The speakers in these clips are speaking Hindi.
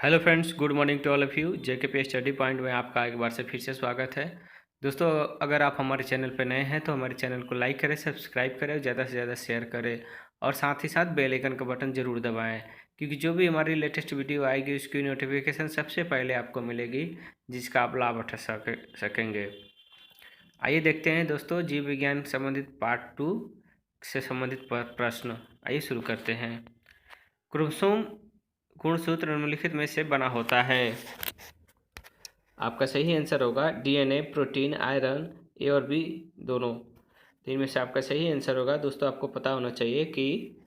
Hello friends, good morning to all of you. JKP study point में आपका एक बार से फिर से स्वागत है। दोस्तों, अगर आप हमारे चैनल पर नए हैं तो हमारे चैनल को लाइक करें, सब्सक्राइब करें, ज़्यादा से ज़्यादा शेयर करें और साथ ही साथ बेल आइकन का बटन ज़रूर दबाएं, क्योंकि जो भी हमारी लेटेस्ट वीडियो आएगी उसकी नोटिफिकेशन सबसे पहले आपको मिलेगी, जिसका आप लाभ उठा सकेंगे। आइए देखते हैं दोस्तों, जीव विज्ञान संबंधित पार्ट 2 से संबंधित प्रश्न। आइए शुरू करते हैं। क्रोमोसोम गुणसूत्र निम्नलिखित में से बना होता है। आपका सही आंसर होगा डीएनए, प्रोटीन, आयरन, ए और बी दोनों। तो इनमें से आपका सही आंसर होगा। दोस्तों, आपको पता होना चाहिए कि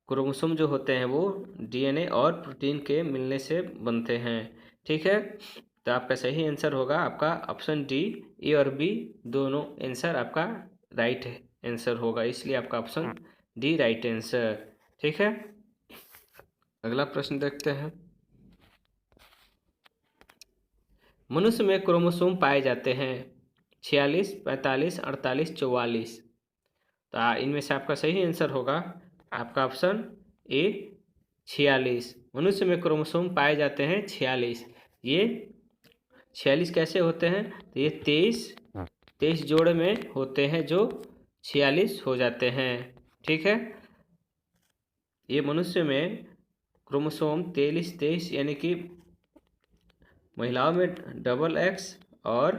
क्रोमोसोम जो होते हैं वो डीएनए और प्रोटीन के मिलने से बनते हैं। ठीक है, तो आपका सही आंसर होगा आपका ऑप्शन डी, ए और बी दोनों आंसर आपका राइट आंसर होगा, इसलिए आपका ऑप्शन डी राइट आंसर। ठीक है, अगला प्रश्न देखते हैं। मनुष्य में क्रोमोसोम पाए जाते हैं 46, 45, 48, 44। तो इनमें से आपका सही आंसर होगा आपका ऑप्शन ए 46। मनुष्य में क्रोमोसोम पाए जाते हैं 46। ये 46 कैसे होते हैं? तो ये 23 जोड़े में होते हैं जो 46 हो जाते हैं। ठीक है, ये मनुष्य में क्रोमोसोम 23 यानी कि महिलाओं में डबल एक्स और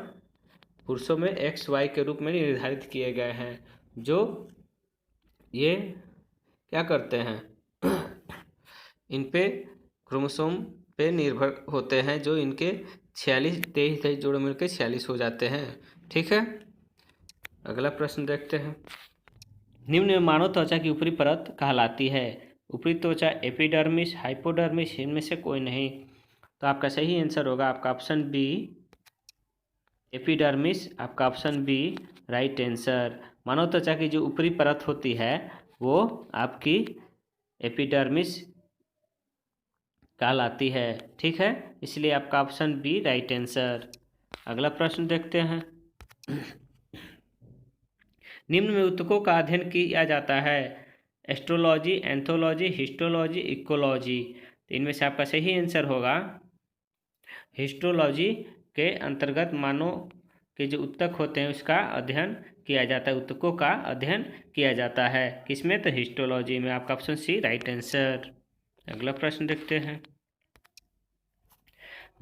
पुरुषों में एक्स वाई के रूप में निर्धारित किए गए हैं, जो ये क्या करते हैं इन पे क्रोमोसोम पे निर्भर होते हैं, जो इनके 23 जोड़े मिलकर 46 हो जाते हैं। ठीक है, अगला प्रश्न देखते हैं। निम्न में मानव त्वचा की ऊपरी परत कहलाती है। ऊपरी त्वचा एपिडर्मिस, हाइपोडर्मिस, इनमें से कोई नहीं। तो आपका सही आंसर होगा आपका ऑप्शन बी एपिडर्मिस, आपका ऑप्शन बी राइट आंसर। मानव त्वचा की जो ऊपरी परत होती है वो आपकी एपिडर्मिस कहलाती है। ठीक है, इसलिए आपका ऑप्शन बी राइट आंसर। अगला प्रश्न देखते हैं। निम्न में ऊतकों का अध्ययन किया जाता है। Astrology, anthology, histology, ecology. तो इनमें से आपका सही आंसर होगा हिस्टोलॉजी के अंतर्गत मानव के जो ऊतक होते हैं उसका अध्ययन किया जाता है, ऊतकों का अध्ययन किया जाता है। किसमें? तो हिस्टोलॉजी में। आपका ऑप्शन सी राइट आंसर। अगला प्रश्न देखते हैं।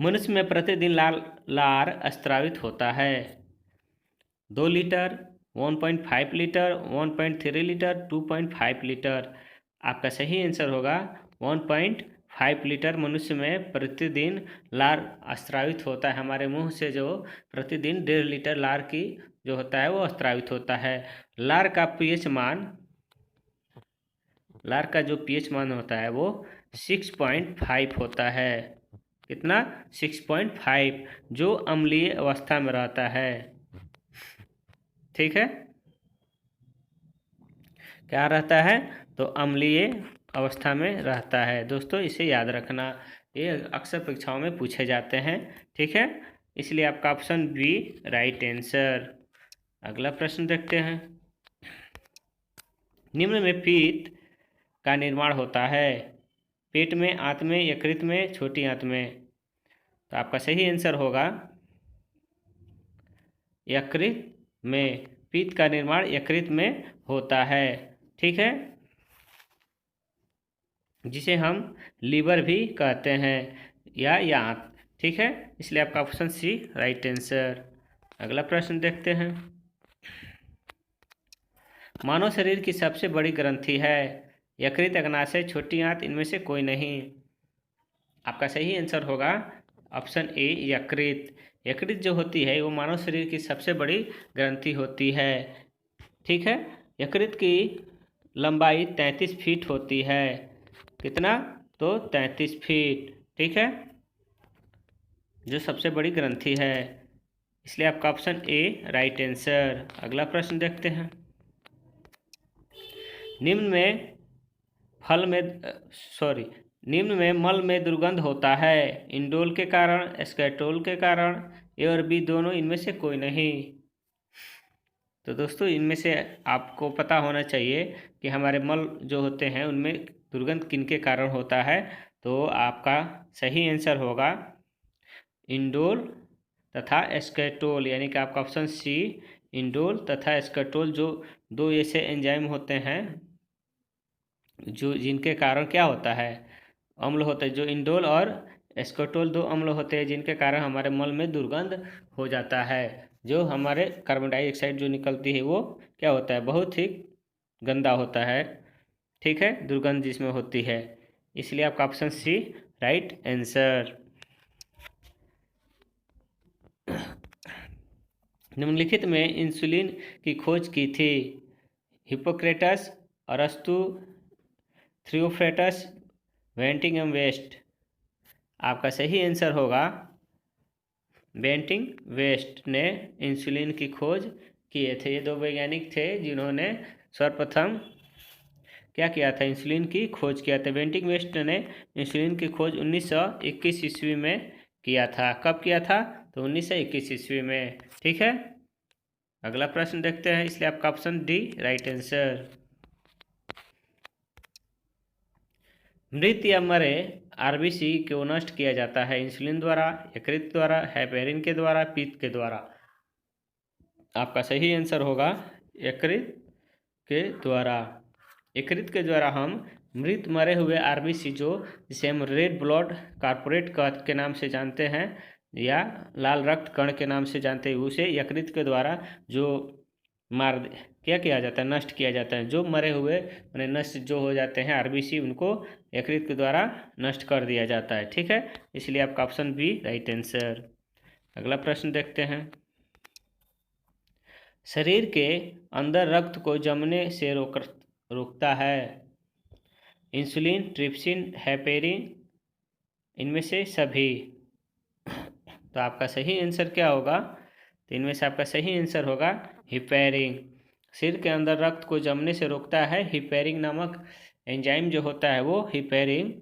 मनुष्य में प्रतिदिन लार स्त्रावित होता है 2 लीटर, 1.5 लीटर, 1.3 लीटर, 2.5 लीटर। आपका सही आंसर होगा 1.5 लीटर मनुष्य में प्रतिदिन लार स्त्रावित होता है। हमारे मुंह से जो प्रतिदिन 1.5 लीटर लार की जो होता है वो स्त्रावित होता है। लार का जो पीएच मान होता है वो 6.5 होता है। कितना? 6.5, जो अम्लीय अवस्था में रहता है। ठीक है, क्या रहता है? तो अम्लीय अवस्था में रहता है। दोस्तों, इसे याद रखना, ये अक्सर परीक्षाओं में पूछे जाते हैं। ठीक है, इसलिए आपका ऑप्शन बी राइट आंसर। अगला प्रश्न देखते हैं। निम्न में पीत का निर्माण होता है पेट में, आंत में, यकृत में, छोटी आंत में। तो आपका सही आंसर होगा यकृत में। पीत का निर्माण यकृत में होता है। ठीक है, जिसे हम लीवर भी कहते हैं या आंत। ठीक है, इसलिए आपका ऑप्शन सी राइट आंसर। अगला प्रश्न देखते हैं। मानव शरीर की सबसे बड़ी ग्रंथि है यकृत, अग्नाशय, छोटी आंत, इनमें से कोई नहीं। आपका सही आंसर होगा ऑप्शन ए यकृत। यकृत जो होती है वो मानव शरीर की सबसे बड़ी ग्रंथि होती है। ठीक है, यकृत की लंबाई 33 फीट होती है। कितना? तो 33 फीट। ठीक है, जो सबसे बड़ी ग्रंथि है, इसलिए आपका ऑप्शन ए राइट आंसर। अगला प्रश्न देखते हैं। निम्न में मल में दुर्गंध होता है इंडोल के कारण, स्केटोल के कारण, ए और बी दोनों, इनमें से कोई नहीं। तो दोस्तों, इनमें से आपको पता होना चाहिए कि हमारे मल जो होते हैं उनमें दुर्गंध किन के कारण होता है। तो आपका सही आंसर होगा इंडोल तथा एस्केटोल, यानी कि आपका ऑप्शन सी इंडोल तथा एस्केटोल, जो दो ऐसे एंजाइम होते हैं जो जिनके कारण क्या होता है, अम्ल होते हैं। जो इंडोल और एस्केटोल दो अम्ल होते हैं जिनके कारण हमारे मल में दुर्गंध हो जाता है। जो हमारे कार्बन डाइऑक्साइड जो निकलती है वो क्या होता है, बहुत ही गंदा होता है, ठीक है, दुर्गंध जिसमें होती है। इसलिए आपका ऑप्शन सी राइट आंसर। निम्नलिखित में इंसुलिन की खोज की थी हिप्पोक्रेटस, अरस्तु, थियोफ्रेटस, वेंटिंग एम वेस्ट। आपका सही आंसर होगा बेंटिंग वेस्ट ने इंसुलिन की खोज किए थे। ये दो वैज्ञानिक थे जिन्होंने सर्वप्रथम क्या किया था, इंसुलिन की खोज किया था। बेंटिंग वेस्ट ने इंसुलिन की खोज 1921 ईस्वी में किया था। कब किया था, तो 1921 ईस्वी में, ठीक है। अगला प्रश्न देखते हैं, इसलिए आपका ऑप्शन डी राइट आंसर। मृत या मरे आरबीसी को नष्ट किया जाता है इंसुलिन द्वारा, यकृत द्वारा, हेपेरिन के द्वारा, पित्त के द्वारा। आपका सही आंसर होगा यकृत के द्वारा। यकृत के द्वारा हम मृत मरे हुए आरबीसी, जो जिसे हम रेड ब्लड कॉर्पोरेट के नाम से जानते हैं या लाल रक्त कण के नाम से जानते हैं, उसे यकृत के द्वारा जो क्या किया जाता है, नष्ट किया जाता है। जो मरे हुए मैंने नष्ट जो हो जाते हैं आरबीसी, उनको यकृत के द्वारा नष्ट कर दिया जाता है, ठीक है। इसलिए आपका ऑप्शन बी राइट आंसर। अगला प्रश्न देखते हैं, शरीर के अंदर रक्त को जमने से रोकता है इंसुलिन, ट्रिप्सिन, हेपेरिन, इनमें से सभी। तो आपका सही आंसर क्या होगा, तो इनमें से आपका सही आंसर होगा हिपेरिन। शरीर के अंदर रक्त को जमने से रोकता है हिपेरिन नामक एंजाइम जो होता है, वो हिपेरिन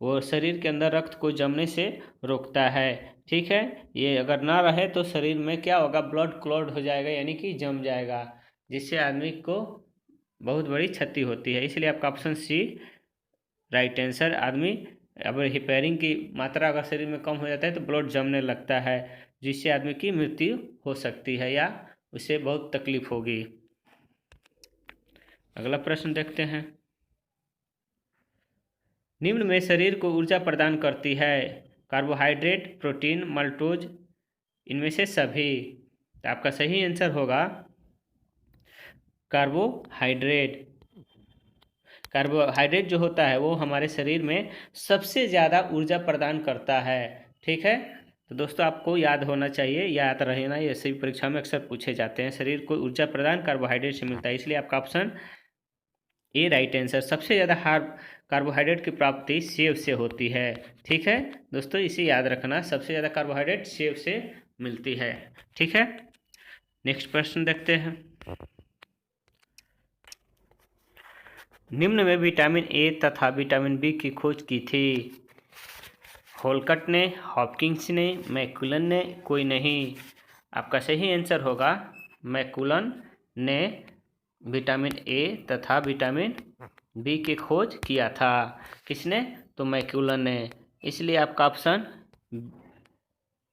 वो शरीर के अंदर रक्त को जमने से रोकता है, ठीक है। ये अगर ना रहे तो शरीर में क्या होगा, ब्लड क्लॉट हो जाएगा, यानी कि जम जाएगा, जिससे आदमी को बहुत बड़ी क्षति होती है। इसलिए आपका ऑप्शन सी राइट आंसर। आदमी अब हिपेरिन की मात्रा अगर शरीर में कम हो जाता है तो ब्लड जमने लगता है, जिससे आदमी की मृत्यु हो सकती है या उसे बहुत तकलीफ होगी। अगला प्रश्न देखते हैं, निम्न में शरीर को ऊर्जा प्रदान करती है कार्बोहाइड्रेट, प्रोटीन, मल्टोज, इनमें से सभी। तो आपका सही आंसर होगा कार्बोहाइड्रेट। कार्बोहाइड्रेट जो होता है वो हमारे शरीर में सबसे ज़्यादा ऊर्जा प्रदान करता है, ठीक है। तो दोस्तों आपको याद होना चाहिए, याद रहना, ये सभी परीक्षा में अक्सर पूछे जाते हैं। शरीर को ऊर्जा प्रदान कार्बोहाइड्रेट से मिलता है, इसलिए आपका ऑप्शन ए राइट आंसर। सबसे ज़्यादा कार्बोहाइड्रेट की प्राप्ति सेब से होती है, ठीक है दोस्तों, इसे याद रखना, सबसे ज़्यादा कार्बोहाइड्रेट सेब से मिलती है, ठीक है। नेक्स्ट प्रश्न देखते हैं, निम्न में विटामिन ए तथा विटामिन बी की खोज की थी होलकट ने, हॉपकिंस ने, मैकुलन ने, कोई नहीं। आपका सही आंसर होगा मैकुलन ने विटामिन ए तथा विटामिन बी की खोज किया था। किसने, तो मैकुलन ने। इसलिए आपका ऑप्शन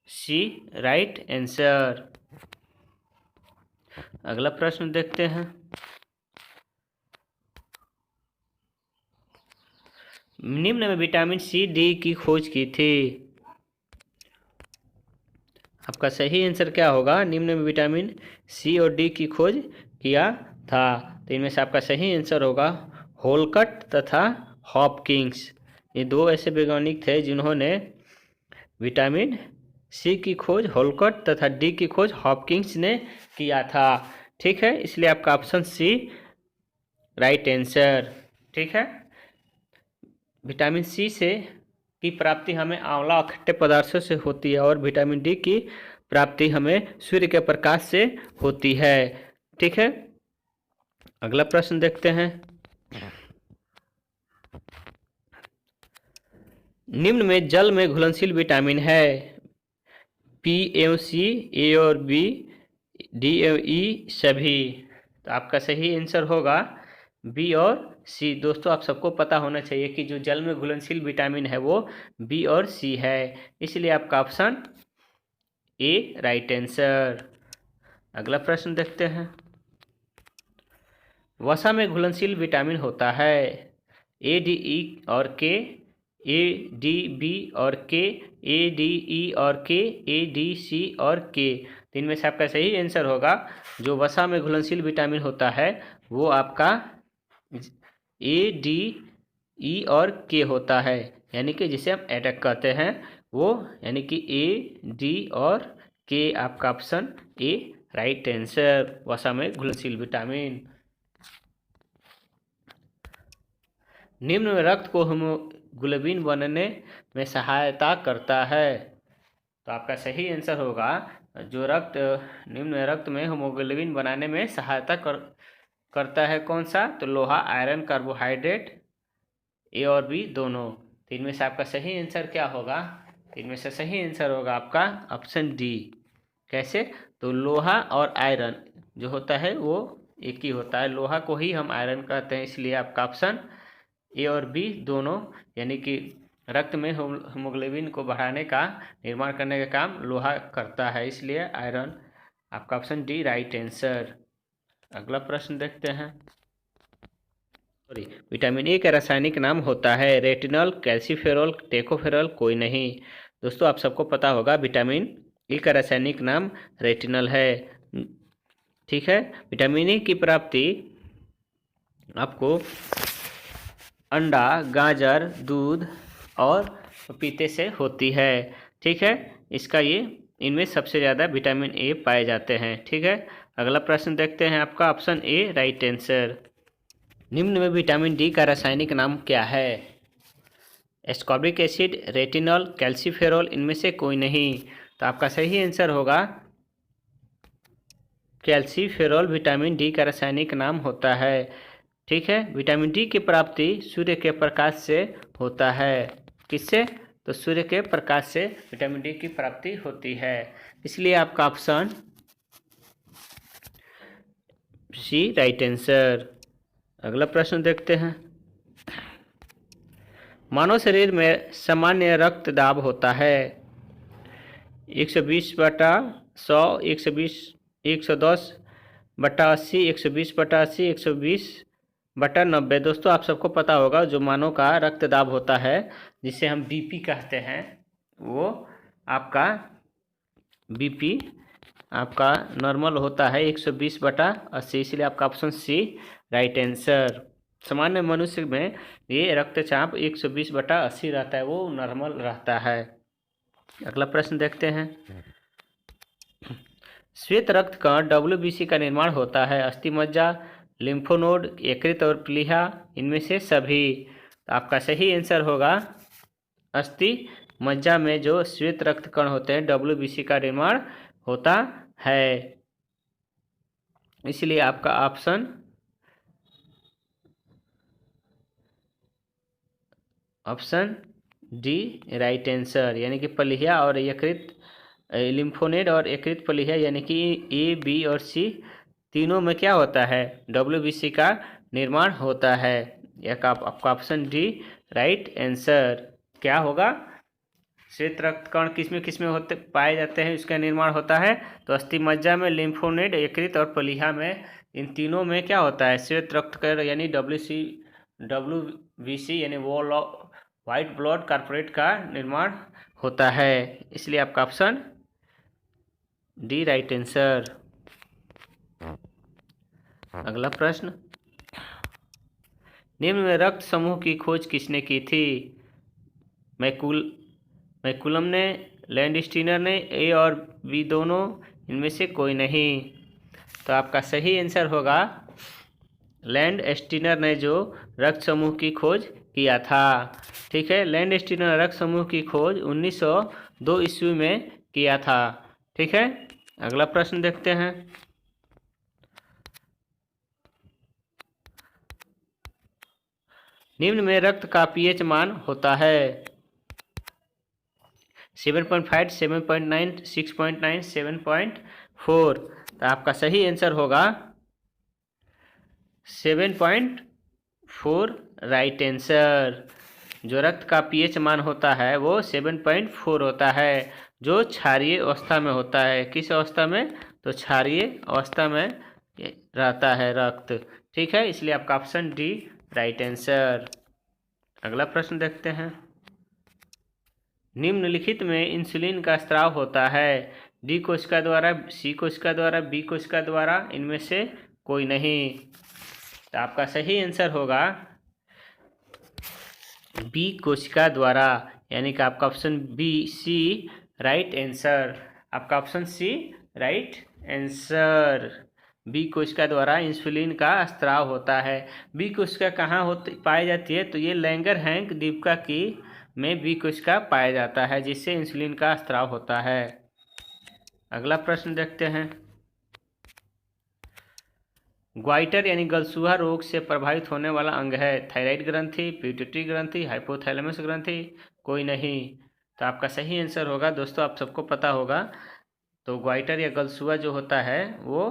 सी राइट आंसर। अगला प्रश्न देखते हैं, निम्न में विटामिन सी डी की खोज की थी। आपका सही आंसर क्या होगा, निम्न में विटामिन सी और डी की खोज किया था। तो इनमें से आपका सही आंसर होगा होलकट तथा हॉपकिंस। ये दो ऐसे वैज्ञानिक थे जिन्होंने विटामिन सी की खोज होलकट तथा डी की खोज हॉपकिंस ने किया था, ठीक है। इसलिए आपका ऑप्शन सी राइट आंसर, ठीक है। विटामिन सी से की प्राप्ति हमें आंवला और खट्टे पदार्थों से होती है, और विटामिन डी की प्राप्ति हमें सूर्य के प्रकाश से होती है, ठीक है। अगला प्रश्न देखते हैं, निम्न में जल में घुलनशील विटामिन है पी एवं सी, ए और बी, डी एवं ई सभी। तो आपका सही आंसर होगा बी और सी। दोस्तों आप सबको पता होना चाहिए कि जो जल में घुलनशील विटामिन है वो बी और सी है, इसलिए आपका ऑप्शन ए राइट आंसर। अगला प्रश्न देखते हैं। वसा में घुलनशील विटामिन होता है ए डी ई और के, ए डी बी और के, ए डी ई और के, ए डी सी और के। तो इनमें से आपका सही आंसर होगा जो वसा में घुलनशील विटामिन होता है वो आपका ए डी ई और के होता है, यानी कि जिसे हम एटैक कहते हैं वो, यानी कि ए डी और के। आपका ऑप्शन ए राइट आंसर, वसा में घुलनशील विटामिन। निम्न में रक्त को हीमोग्लोबिन बनने में सहायता करता है। तो आपका सही आंसर होगा जो रक्त निम्न रक्त में हीमोग्लोबिन बनाने में सहायता करता है कौन सा, तो लोहा, आयरन, कार्बोहाइड्रेट, ए और बी दोनों। तो इनमें से आपका सही आंसर क्या होगा, इनमें से सही आंसर होगा आपका ऑप्शन डी। कैसे, तो लोहा और आयरन जो होता है वो एक ही होता है, लोहा को ही हम आयरन कहते हैं, इसलिए आपका ऑप्शन ए और बी दोनों, यानी कि रक्त में हीमोग्लोबिन को बढ़ाने का, निर्माण करने का काम लोहा करता है, इसलिए आयरन। आपका ऑप्शन डी राइट आंसर। अगला प्रश्न देखते हैं। विटामिन ए का रासायनिक नाम होता है रेटिनॉल, कैल्सीफेरॉल, टेकोफेरॉल, कोई नहीं। दोस्तों आप सबको पता होगा विटामिन ए का रासायनिक नाम रेटिनॉल है। ठीक है, विटामिन ए की प्राप्ति आपको अंडा, गाजर, दूध और पपीते से होती है। ठीक है, इसका ये इनमें सबसे ज़्यादा विटामिन ए पाए जाते हैं। ठीक है, अगला प्रश्न देखते हैं। आपका ऑप्शन ए राइट आंसर। निम्न में विटामिन डी का रासायनिक नाम क्या है, एस्कॉर्बिक एसिड, रेटिनॉल, कैल्सीफेरॉल, इनमें से कोई नहीं। तो आपका सही आंसर होगा कैल्सीफेरॉल विटामिन डी का रासायनिक नाम होता है। ठीक है, विटामिन डी की प्राप्ति सूर्य के प्रकाश से होता है। किससे, तो सूर्य के प्रकाश से विटामिन डी की प्राप्ति होती है, इसलिए आपका ऑप्शन सी राइट आंसर। अगला प्रश्न देखते हैं। मानव शरीर में सामान्य रक्त दाब होता है 120/100, 110/80, 120/80, 120/90। दोस्तों आप सबको पता होगा जो मानव का रक्त दाब होता है जिसे हम बीपी कहते हैं, वो आपका बीपी आपका नॉर्मल होता है 120/80, इसलिए आपका ऑप्शन सी राइट आंसर। सामान्य मनुष्य में ये रक्तचाप 120/80 रहता है, वो नॉर्मल रहता है। अगला प्रश्न देखते हैं। श्वेत रक्त कण WBC का निर्माण होता है अस्थिमज्जा, लिम्फोनोड, यकृत और प्लीहा, इनमें से सभी। तो आपका सही आंसर होगा अस्थि मज्जा में जो श्वेत रक्त कण होते हैं WBC का निर्माण होता है, इसलिए आपका ऑप्शन डी राइट आंसर, यानी कि प्लीहा और यकृत, लिम्फोनेड और यकृत प्लीहा, यानी कि ए, बी और सी तीनों में क्या होता है, WBC का निर्माण होता है। आपका ऑप्शन डी राइट आंसर। क्या होगा, श्वेत रक्त कण किसमें होते पाए जाते हैं, इसका निर्माण होता है, तो अस्थिमज्जा में, लिम्फोनेड, यकृत और प्लीहा में, इन तीनों में क्या होता है, श्वेत रक्त कण यानी WBC यानी व्हाइट ब्लड कॉर्पोरेट का निर्माण होता है, इसलिए आपका ऑप्शन डी राइट आंसर। अगला प्रश्न। निम्न में रक्त समूह की खोज किसने की थी, मैकुलम ने, लैंडस्टीनर ने, ए और बी दोनों, इनमें से कोई नहीं। तो आपका सही आंसर होगा लैंडस्टीनर ने जो रक्त समूह की खोज किया था। ठीक है, लैंडस्टीनर रक्त समूह की खोज 1902 ईस्वी में किया था। ठीक है, अगला प्रश्न देखते हैं। निम्न में रक्त का पीएच मान होता है 7.5, 7.9, 6.9, 7.4। तो आपका सही आंसर होगा 7.4। 7.4 राइट आंसर। जो रक्त का पीएच मान होता है वो 7.4 होता है, जो क्षारीय अवस्था में होता है। किस अवस्था में? तो क्षारीय अवस्था में रहता है रक्त। ठीक है, इसलिए आपका ऑप्शन डी राइट आंसर। अगला प्रश्न देखते हैं। निम्नलिखित में इंसुलिन का स्राव होता है, डी कोशिका द्वारा, सी कोशिका द्वारा, बी कोशिका द्वारा, इनमें से कोई नहीं। तो आपका सही आंसर होगा बी कोशिका द्वारा, यानी कि आपका option B C right answer. आपका option C right answer. B कोशिका द्वारा इंसुलिन का स्राव होता है। बी कोशिका कहाँ होती पाई जाती है? तो ये लैंगरहैंस दीपिका की में बी कोशिका पाया जाता है, जिससे इंसुलिन का स्राव होता है। अगला प्रश्न देखते हैं। ग्वाइटर यानी गलसूहा रोग से प्रभावित होने वाला अंग है, थायराइड ग्रंथि, पिट्यूटरी ग्रंथि, हाइपोथैलेमस ग्रंथि, कोई नहीं। तो आपका सही आंसर होगा दोस्तों, आप सबको पता होगा, तो ग्वाइटर या गलसूहा जो होता है वो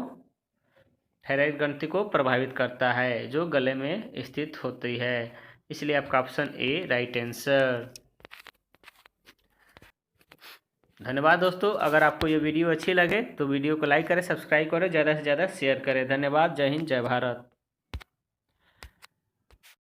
थायराइड ग्रंथि को प्रभावित करता है, जो गले में स्थित होती है। इसलिए आपका ऑप्शन ए राइट आंसर। धन्यवाद दोस्तों। अगर आपको ये वीडियो अच्छी लगे तो वीडियो को लाइक करें, सब्सक्राइब करें, ज़्यादा से ज़्यादा शेयर करें। धन्यवाद। जय हिंद, जय भारत।